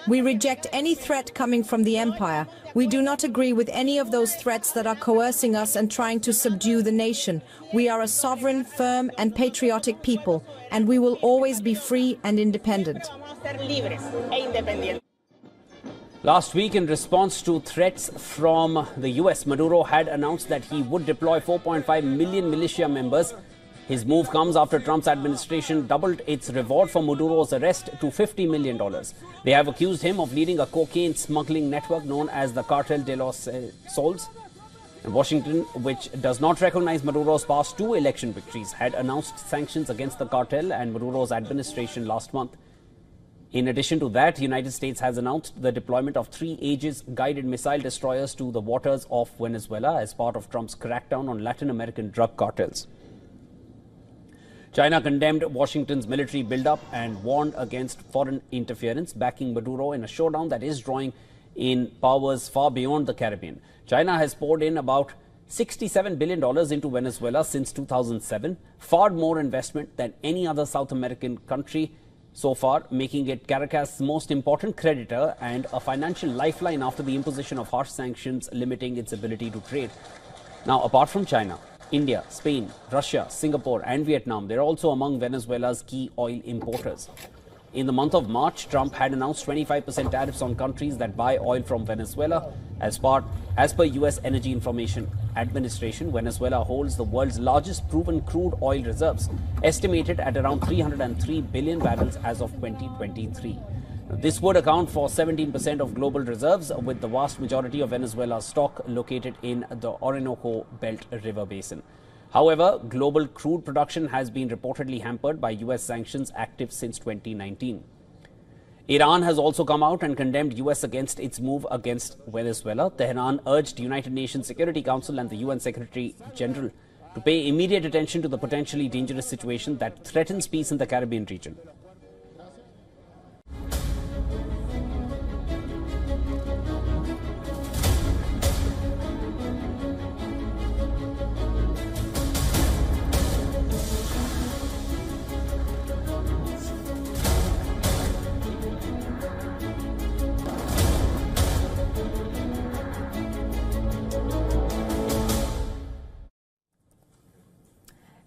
We reject any threat coming from the empire. We do not agree with any of those threats that are coercing us and trying to subdue the nation. We are a sovereign, firm and patriotic people, and we will always be free and independent. Last week, in response to threats from the US, Maduro had announced that he would deploy 4.5 million militia members. His move comes after Trump's administration doubled its reward for Maduro's arrest to $50 million. They have accused him of leading a cocaine smuggling network known as the Cartel de los Sols. And Washington, which does not recognize Maduro's past two election victories, had announced sanctions against the cartel and Maduro's administration last month. In addition to that, the United States has announced the deployment of 3 Aegis guided missile destroyers to the waters of Venezuela as part of Trump's crackdown on Latin American drug cartels. China condemned Washington's military buildup and warned against foreign interference, backing Maduro in a showdown that is drawing in powers far beyond the Caribbean. China has poured in about $67 billion into Venezuela since 2007, far more investment than any other South American country so far, making it Caracas' most important creditor and a financial lifeline after the imposition of harsh sanctions limiting its ability to trade. Now, apart from China, India, Spain, Russia, Singapore and Vietnam, they're also among Venezuela's key oil importers. In the month of March, Trump had announced 25% tariffs on countries that buy oil from Venezuela. As per US Energy Information Administration, Venezuela holds the world's largest proven crude oil reserves, estimated at around 303 billion barrels as of 2023. This would account for 17% of global reserves, with the vast majority of Venezuela's stock located in the Orinoco Belt River Basin. However, global crude production has been reportedly hampered by US sanctions active since 2019. Iran has also come out and condemned US against its move against Venezuela. Tehran urged United Nations Security Council and the UN Secretary General to pay immediate attention to the potentially dangerous situation that threatens peace in the Caribbean region.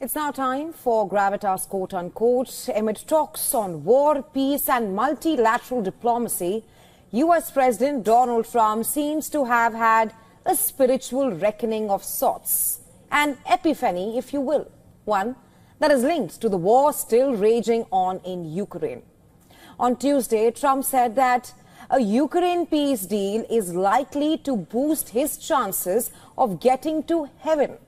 It's now time for Gravitas, quote-unquote. Amid talks on war, peace and multilateral diplomacy, US President Donald Trump seems to have had a spiritual reckoning of sorts. An epiphany, if you will. One that is linked to the war still raging on in Ukraine. On Tuesday, Trump said that a Ukraine peace deal is likely to boost his chances of getting to heaven.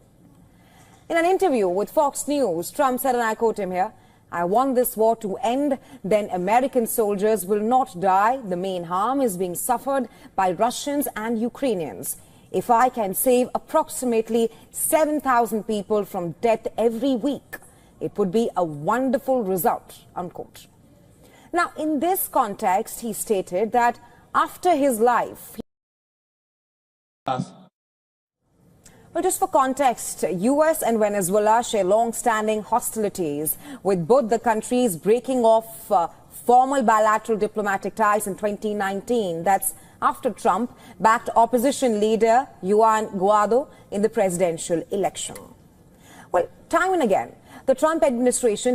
In an interview with Fox News, Trump said, and I quote him here, "I want this war to end, then American soldiers will not die. The main harm is being suffered by Russians and Ukrainians. If I can save approximately 7,000 people from death every week, it would be a wonderful result," unquote. Now, in this context, he stated that after his life... Well, just for context, US and Venezuela share long-standing hostilities, with both the countries breaking off formal bilateral diplomatic ties in 2019. That's after Trump backed opposition leader Juan Guaido in the presidential election. Well, time and again, the Trump administration